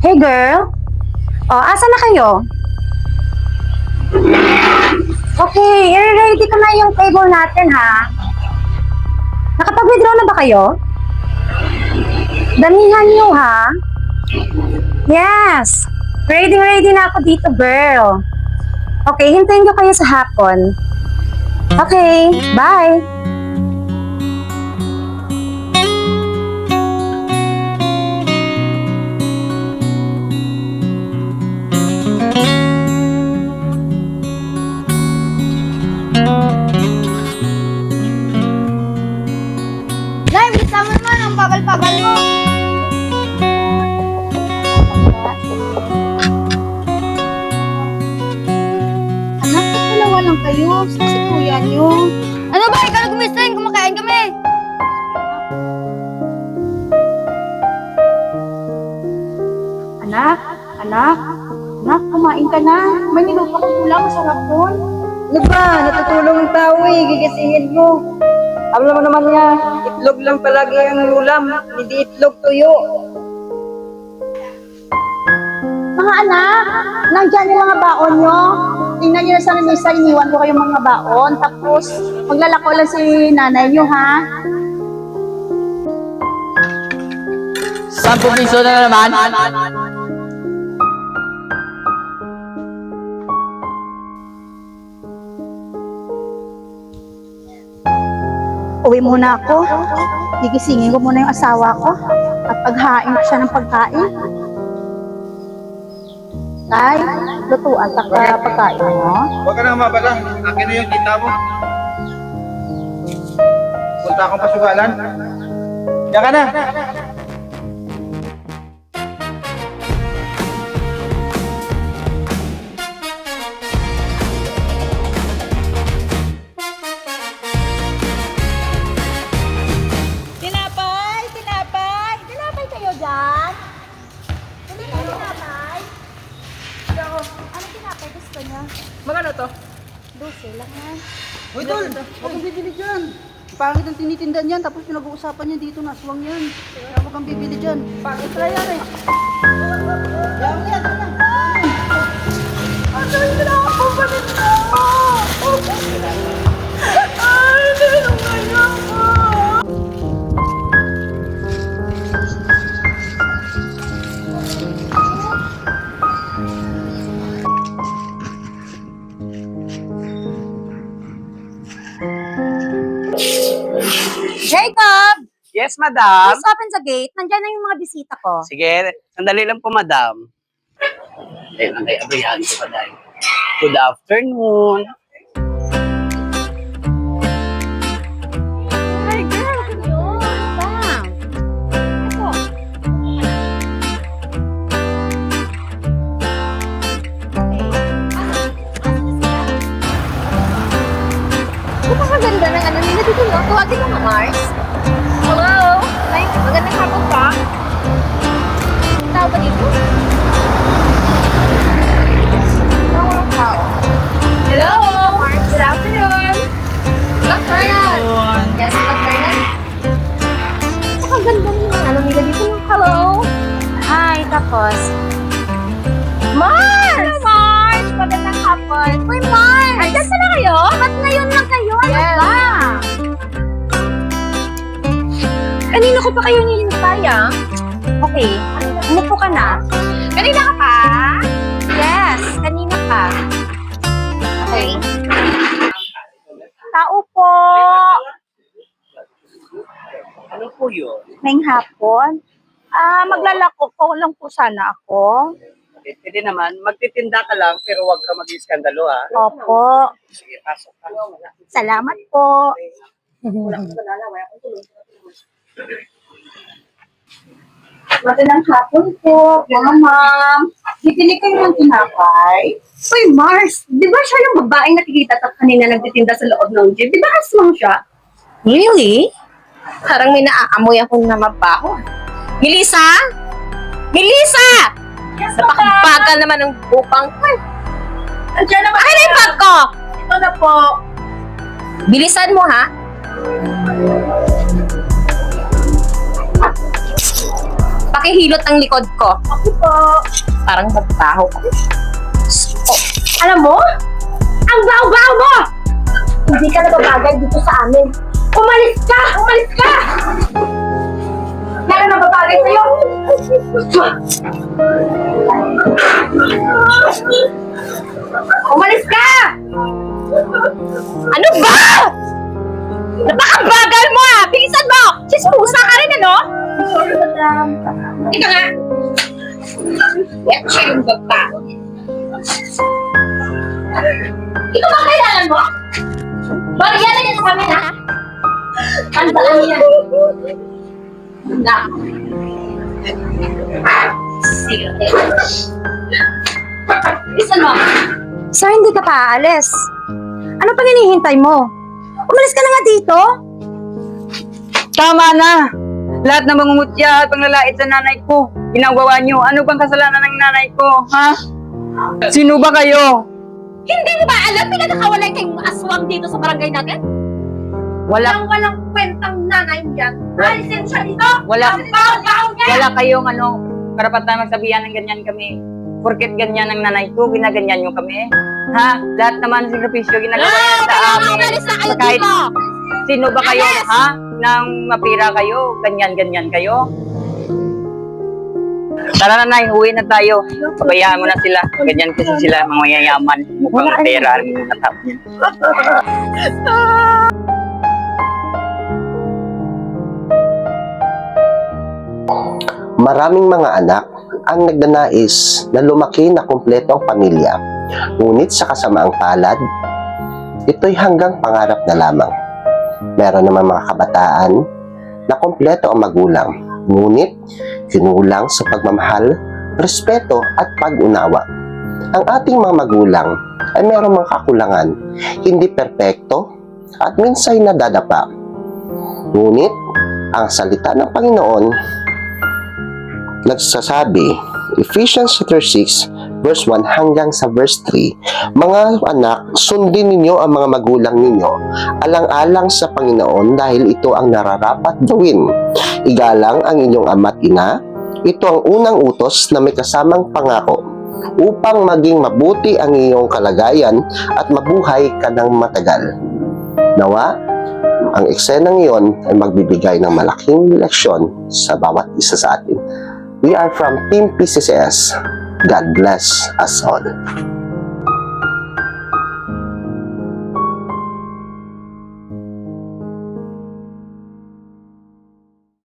Hey girl! Oh, asa na kayo? Okay, i-ready ko na yung table natin ha. Nakapag-withdraw na ba kayo? Damihan nyo ha. Yes! Ready na ako dito girl. Okay, hintayin ko kayo sa hapon. Okay, bye! Nay, bisa mo naman ang bagal-bagal mo. Anak, dalawa lang kayo. Si kuya niyo. Ano ba? Ikaw na gumising. Kumakain kami. Anak, kumain ka na. May niluto kong ulam, masarap doon. Ano ba? Natutulong ang tao eh. Gigisingin mo. Alam mo naman niya, itlog lang palagi ang ulam. Hindi itlog tuyo. Mga anak, nandiyan yung mga baon nyo. Tingnan nyo na sa mesa, iniwan ko kayong mga baon. Tapos, maglalako lang si nanay nyo, ha? 10 piso na naman. Uwi muna ako. Gigisingin ko muna yung asawa ko. At paghain ko siya ng pagkain. Tay, lutuan ka pagkain mo. Huwag ka nang mabala. Akin na yung kita mo. Punta akong pasugalan. Diyan ka na. Tinapay! Tinapay kayo dyan? Hindi kayo tinapay? Ano tinapay gusto niya? Magano to? 12 lang yan. Uy, tol! Huwag kang bibili dyan. Pangit ang tinitinda niyan, tapos pinag-uusapan niya dito, naswang yan. Kaya huwag kang bibili dyan. Pangit na yan eh. Yan, yan, yan. Ano yung pinakapalit mo? Ay, hindi nung ganyan ko. Jacob! Yes, madam. Please open the gate. Nandiyan na yung mga bisita ko. Sige, sandali lang po, madam. Ayun lang kayo, abrihan ko pa dahil. Good afternoon. Hi, girl. Yun. Bang. Ito. Napakaganda ng ano nila dito, no? Tuwagin mo, Mars. Hello? Ay, magandang hapon pa. Tao ba dito? Walang tao. Hello? Mars. Good afternoon. Good afternoon. Yes, good afternoon. Napakaganda ng ano nila dito, no? Hello? Hi, tapos. Mars! Hello, Mars! Magandang hapon. Uy, Mars! Andiyan na kayo? Ba't ngayon lang kayo? Ano ba? Kanina ko pa kayo nilintay, ah. Okay, umupo ka na. Kanina ka pa? Yes, kanina pa. Okay. Tao po. Ano po yun? Ngayong hapon. Maglalako po lang po sana ako. Pwede naman, magtitinda ka lang, pero huwag ka mag-iskandalo, ha? Opo. Sige, pasok ka. Salamat po. Magandang hapon po, mga ma'am. Bibili kayo ng tinapay? Uy, Mars, di ba siya yung babaeng nakikita kanina nagtitinda sa loob ng jeep? Di ba aswang siya? Really? Parang may naaamoy ako na mabaho. Melissa? Melissa! Yes, Napakabagal naman ng upang ko. Andiyan naman. Akin na yung bag ko! Ito na po. Bilisan mo, ha? pakihilot ang likod ko. Ako po. Parang magbaho ko. Alam mo? Ang baho-baho mo! Hindi ka nababagay dito sa amin. Umalis ka! Umalis ka! Yan ang nababagay sa'yo. Umalis ka! Ano ba? Napakabagal mo ah! Bilisan mo! Sispusa ka rin ano? Sorry, madam. Ika nga! Yan siya yung babaho. Ito ba kailangan mo? Bariyan na yan sa amin ha? Tandaan yan. Na. Sige. Bilisan mo. Sir, hindi ka pa aalis. Ano pang hinihintay mo? Umalis ka na nga dito. Tama na! Lahat ng mangungutya at panglalait sa nanay ko, ginagawa niyo. Ano bang kasalanan ng nanay ko, ha? Sino ba kayo? Hindi mo ba alam pinagkakawalan kayong aswang dito sa barangay natin? Wala, Walang kwentang nanay mo yan. Alisin siya dito. wala, Ang baho-baho niya. wala kayong karapatan magsabihan ng ganyan kami. Porket ganyan ang nanay ko, ginaganyan niyo kami. Ha? Lahat naman ng sakripisyo ginagawa niya sa amin. Umalis na kayo Kahit dito! sino ba kayo, ha? Nang mapira kayo, ganyan-ganyan kayo. Tara na, Nay, uwi na tayo. Pabayaan mo na sila. Ganyan kasi sila, mga mayayaman. Mukhang pera ang mga tao niya. Maraming mga anak ang nagnanais na lumaki na kumpleto ang pamilya. Ngunit sa kasamaang palad, ito'y hanggang pangarap na lamang. Meron naman mga kabataan na kumpleto ang magulang. Ngunit kinulang sa pagmamahal, respeto at pag-unawa. Ang ating mga magulang ay meron mga kakulangan, hindi perpekto at minsay nadadapa. Ngunit ang salita ng Panginoon nagsasabi, Ephesians 6 verse 1 hanggang sa verse 3, mga anak, sundin ninyo ang mga magulang ninyo, alang-alang sa Panginoon dahil ito ang nararapat gawin. Igalang ang inyong ama't ina, ito ang unang utos na may kasamang pangako, upang maging mabuti ang iyong kalagayan at mabuhay ka ng matagal. Nawa, ang eksenang iyon ay magbibigay ng malaking leksyon sa bawat isa sa atin. We are from Team PCCS. God bless us all.